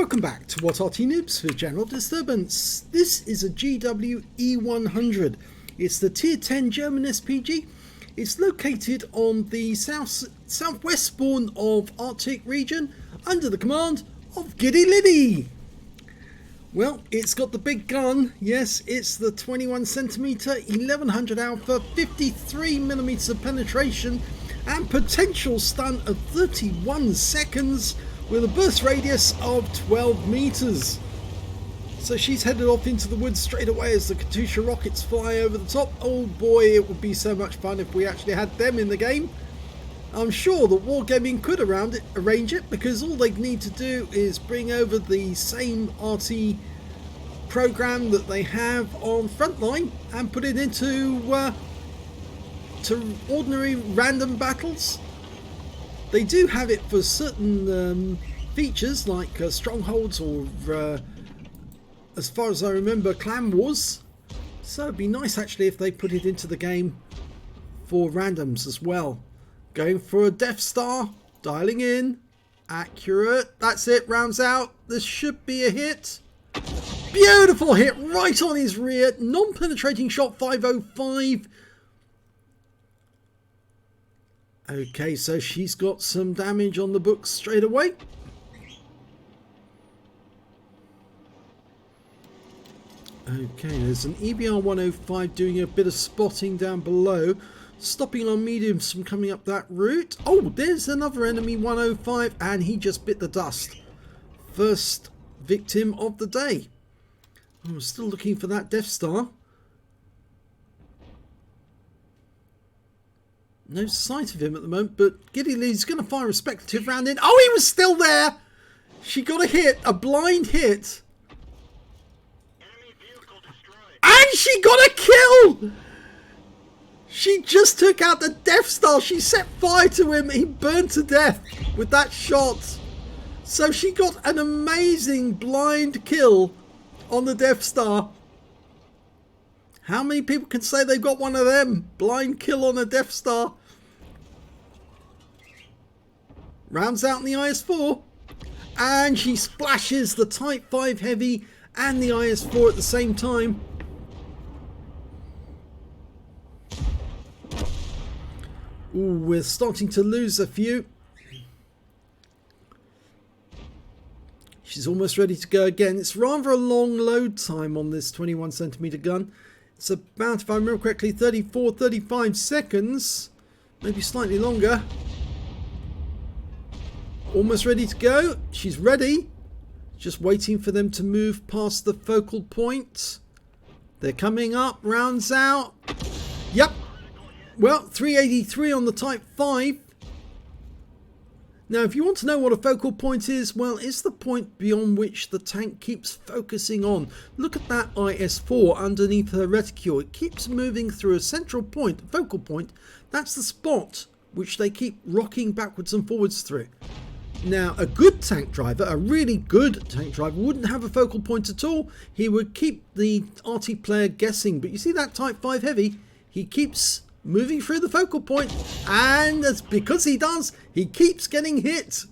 Welcome back to what Arty Noobs for General Disturbance. This is a GW E100. It's the Tier 10 German SPG. It's located on the southwest spawn of Arctic region under the command of giddyliddy. Well, it's got the big gun. Yes, it's the 21cm 1100 alpha, 53mm of penetration and potential stun of 31 seconds with a burst radius of 12 meters. So she's headed off into the woods straight away as the Katusha rockets fly over the top. Oh boy, it would be so much fun if we actually had them in the game. I'm sure that Wargaming could arrange it, because all they need to do is bring over the same Arty program that they have on Frontline and put it into to ordinary random battles. They do have it for certain features like strongholds or, as far as I remember, clan wars. So it'd be nice actually if they put it into the game for randoms as well. Going for a Death Star, dialing in, accurate, that's it, rounds out. This should be a hit. Beautiful hit right on his rear, non-penetrating shot 505. Okay, so she's got some damage on the books straight away. Okay, there's an EBR 105 doing a bit of spotting down below, stopping our mediums from coming up that route. Oh, there's another enemy 105 and he just bit the dust. First victim of the day. I'm still looking for that Death Star. No sight of him at the moment, but giddyliddy's going to fire a speculative round in. Oh, he was still there! She got a hit, a blind hit. And she got a kill! She just took out the Death Star. She set fire to him. He burned to death with that shot. So she got an amazing blind kill on the Death Star. How many people can say they've got one of them? Blind kill on a Death Star. Rounds out in the IS-4. And she splashes the Type 5 Heavy and the IS-4 at the same time. Ooh, we're starting to lose a few. She's almost ready to go again. It's rather a long load time on this 21cm gun. It's about, if I remember correctly, 35 seconds. Maybe slightly longer. Almost ready to go. She's ready. Just waiting for them to move past the focal point. They're coming up. Rounds out. Yep. Well, 383 on the Type 5. Now, if you want to know what a focal point is, well, it's the point beyond which the tank keeps focusing on. Look at that IS-4 underneath her reticule. It keeps moving through a central point, focal point. That's the spot which they keep rocking backwards and forwards through. Now, a good tank driver, a really good tank driver, wouldn't have a focal point at all. He would keep the Arty player guessing. But you see that Type 5 Heavy? He keeps moving through the focal point, and that's because he does, he keeps getting hit.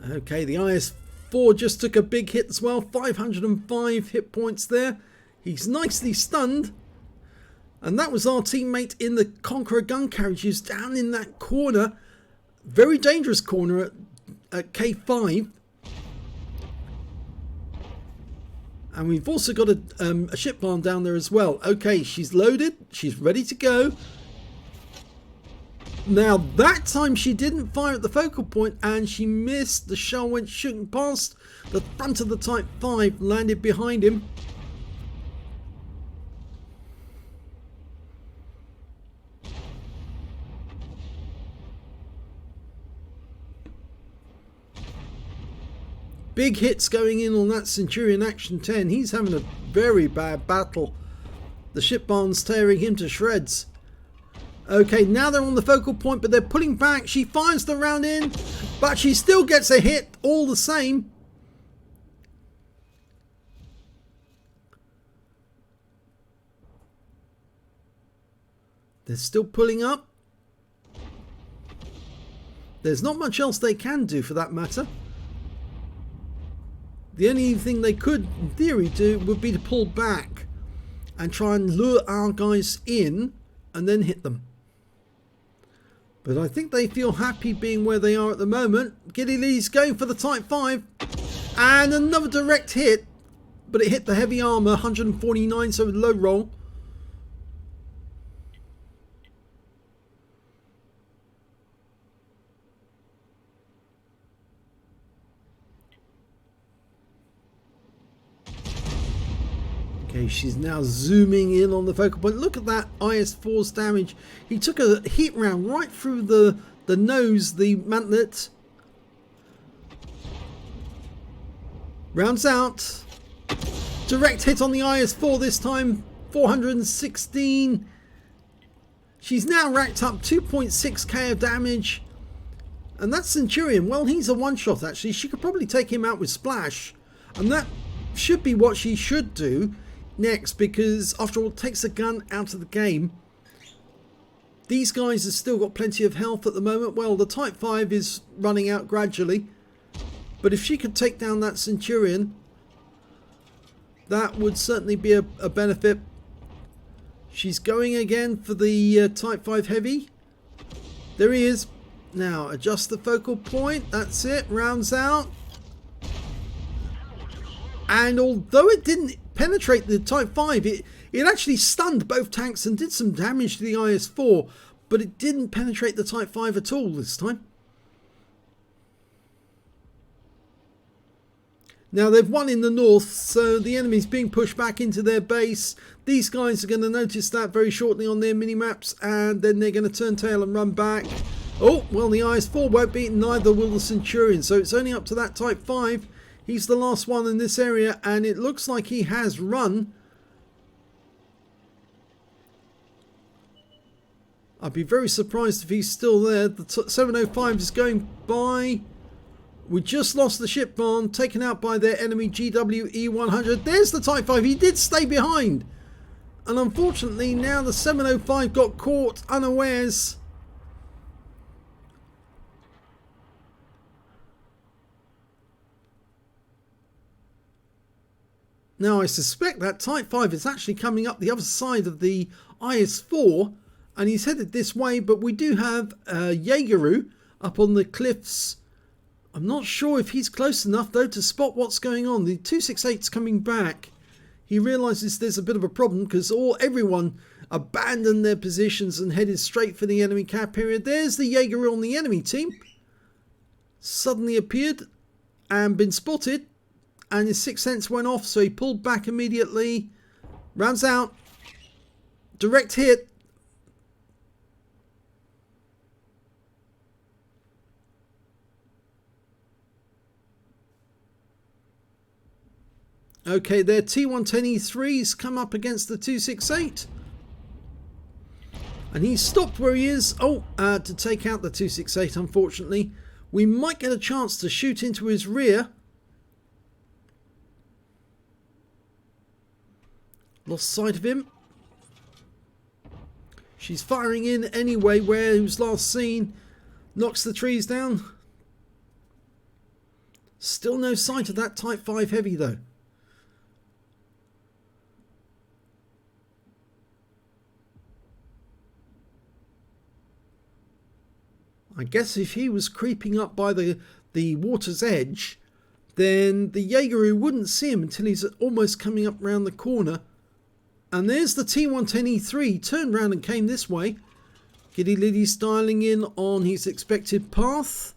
Okay, the IS-4 just took a big hit as well, 505 hit points there. He's nicely stunned, and that was our teammate in the Conqueror gun carriages down in that corner, very dangerous corner at K5. And we've also got a ship barn down there as well. Okay, she's loaded. She's ready to go. Now, that time she didn't fire at the focal point and she missed. The shell went shooting past the front of the Type 5, landed behind him. Big hits going in on that Centurion Action 10. He's having a very bad battle. The ship barn's tearing him to shreds. Okay, now they're on the focal point, but they're pulling back. She fires the round in, but she still gets a hit all the same. They're still pulling up. There's not much else they can do for that matter. The only thing they could, in theory, do would be to pull back and try and lure our guys in and then hit them. But I think they feel happy being where they are at the moment. giddyliddy's going for the Type 5. And another direct hit. But it hit the heavy armour, 149, so low roll. Okay, she's now zooming in on the focal point. Look at that IS-4's damage. He took a heat round right through the nose, the mantlet. Rounds out. Direct hit on the IS-4 this time. 416. She's now racked up 2.6k of damage. And that Centurion, well, he's a one-shot actually. She could probably take him out with Splash. And that should be what she should do next, because after all, it takes the gun out of the game. These guys have still got plenty of health at the moment. Well, the Type 5 is running out gradually, but if she could take down that Centurion, that would certainly be a benefit. She's going again for the Type 5 Heavy. There he is. Now adjust the focal point. That's it. Rounds out. And although it didn't penetrate the Type 5, it actually stunned both tanks and did some damage to the IS-4, but it didn't penetrate the Type 5 at all this time. Now they've won in the north, so the enemy's being pushed back into their base. These guys are going to notice that very shortly on their mini-maps, and then they're going to turn tail and run back. Oh, well, the IS-4 won't beat, neither will the Centurion, so it's only up to that Type 5. He's the last one in this area, and it looks like he has run. I'd be very surprised if he's still there. The 705 is going by. We just lost the ship barn, taken out by their enemy GW E100. There's the Type 5. He did stay behind. And unfortunately, now the 705 got caught unawares. Now I suspect that Type 5 is actually coming up the other side of the IS-4, and he's headed this way, but we do have Jaegeru up on the cliffs. I'm not sure if he's close enough though to spot what's going on. The 268's coming back. He realises there's a bit of a problem because everyone abandoned their positions and headed straight for the enemy cap area. There's the Jaegeru on the enemy team. Suddenly appeared and been spotted. And his sixth sense went off, so he pulled back immediately. Rounds out. Direct hit. Okay, their T110E3's come up against the 268. And he's stopped where he is. Oh, to take out the 268, unfortunately. We might get a chance to shoot into his rear. Lost sight of him. She's firing in anyway where he was last seen. Knocks the trees down. Still no sight of that Type 5 Heavy though. I guess if he was creeping up by the water's edge, then the Jaegeru wouldn't see him until he's almost coming up round the corner. And there's the T110E3, turned round and came this way. giddyliddy's dialing in on his expected path.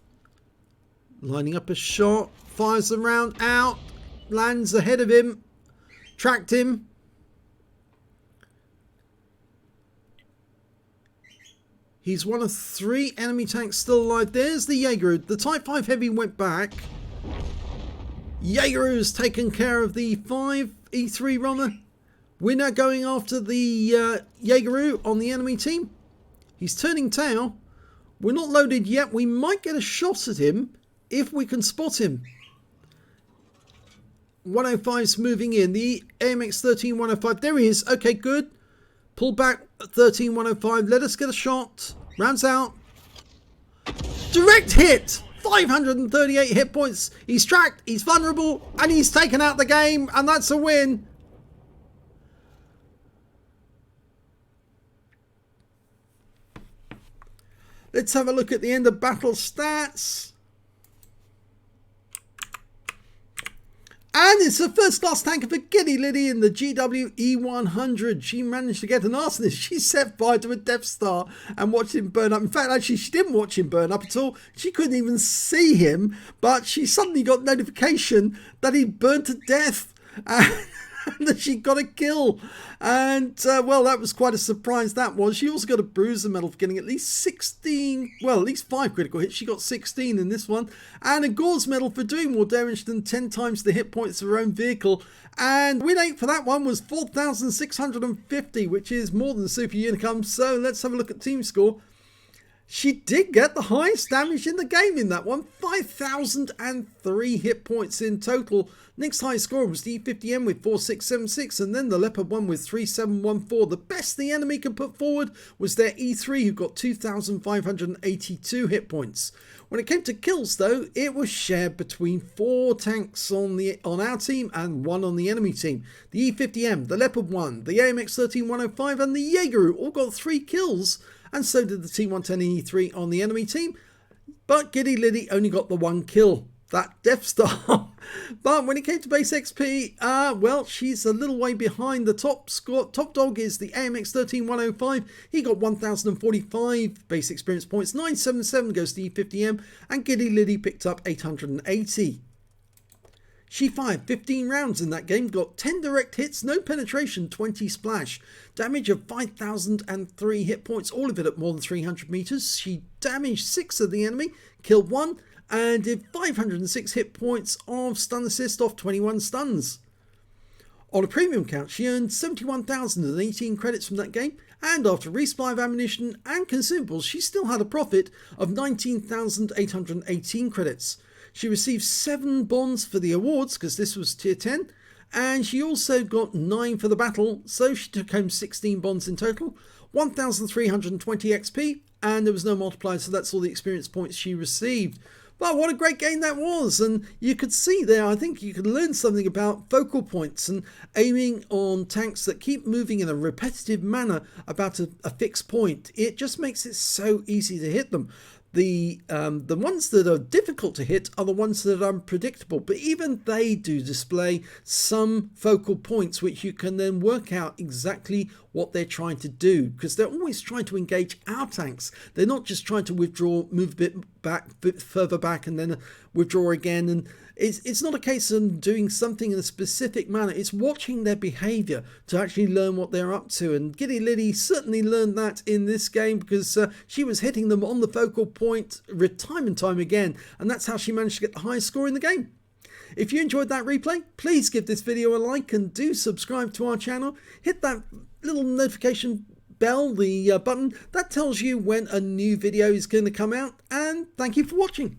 Lining up a shot, fires the round out, lands ahead of him, tracked him. He's one of 3 enemy tanks still alive. There's the Jaegeru. The Type 5 Heavy went back. Jaegeru's taken care of the 5 E3 runner. We're now going after the Jaegeru on the enemy team. He's turning tail. We're not loaded yet. We might get a shot at him if we can spot him. 105's moving in. The AMX 13105. There he is. Okay, good. Pull back 13105. Let us get a shot. Rounds out. Direct hit! 538 hit points. He's tracked, he's vulnerable, and he's taken out the game, and that's a win. Let's have a look at the end of battle stats. And it's the first class tanker for giddyliddy in the GW E100. She managed to get an arsonist. She set fire to a Death Star and watched him burn up. In fact, actually, she didn't watch him burn up at all. She couldn't even see him, but she suddenly got notification that he burned to death. And that she got a kill, and well, that was quite a surprise. That was. She also got a bruiser medal for getting at least 16, well, at least 5 critical hits. She got 16 in this one, and a Gore's medal for doing more damage than 10 times the hit points of her own vehicle. And win 8 for that one was 4,650, which is more than super income. So let's have a look at team score. She did get the highest damage in the game in that one, 5,003 hit points in total. Next highest score was the E50M with 4676, and then the Leopard 1 with 3714. The best the enemy could put forward was their E3, who got 2,582 hit points. When it came to kills though, it was shared between 4 tanks on our team and 1 on the enemy team. The E50M, the Leopard 1, the AMX 13105 and the Jaeger all got 3 kills, and so did the T110 E3 on the enemy team. But giddyliddy only got the 1 kill, that Death Star. But when it came to base XP, well, she's a little way behind. The top dog is the AMX 13105. He got 1,045 base experience points. 977 goes to E50M, and giddyliddy picked up 880. She fired 15 rounds in that game, got 10 direct hits, no penetration, 20 splash. Damage of 5,003 hit points, all of it at more than 300 meters. She damaged 6 of the enemy, killed 1, and did 506 hit points of stun assist off 21 stuns. On a premium count, she earned 71,018 credits from that game, and after resupply of ammunition and consumables, she still had a profit of 19,818 credits. She received 7 bonds for the awards, because this was tier 10, and she also got 9 for the battle, so she took home 16 bonds in total, 1,320 XP, and there was no multiplier, so that's all the experience points she received. But what a great game that was, and you could see there, I think you could learn something about focal points and aiming on tanks that keep moving in a repetitive manner about a fixed point. It just makes it so easy to hit them. The ones that are difficult to hit are the ones that are unpredictable, but even they do display some focal points which you can then work out exactly what they're trying to do, because they're always trying to engage our tanks. They're not just trying to withdraw, move a bit further back and then withdraw again. And it's not a case of doing something in a specific manner. It's watching their behavior to actually learn what they're up to. And giddyliddy certainly learned that in this game, because she was hitting them on the focal point time and time again. And that's how she managed to get the highest score in the game. If you enjoyed that replay, please give this video a like and do subscribe to our channel. Hit that little notification bell, the button that tells you when a new video is going to come out. And thank you for watching.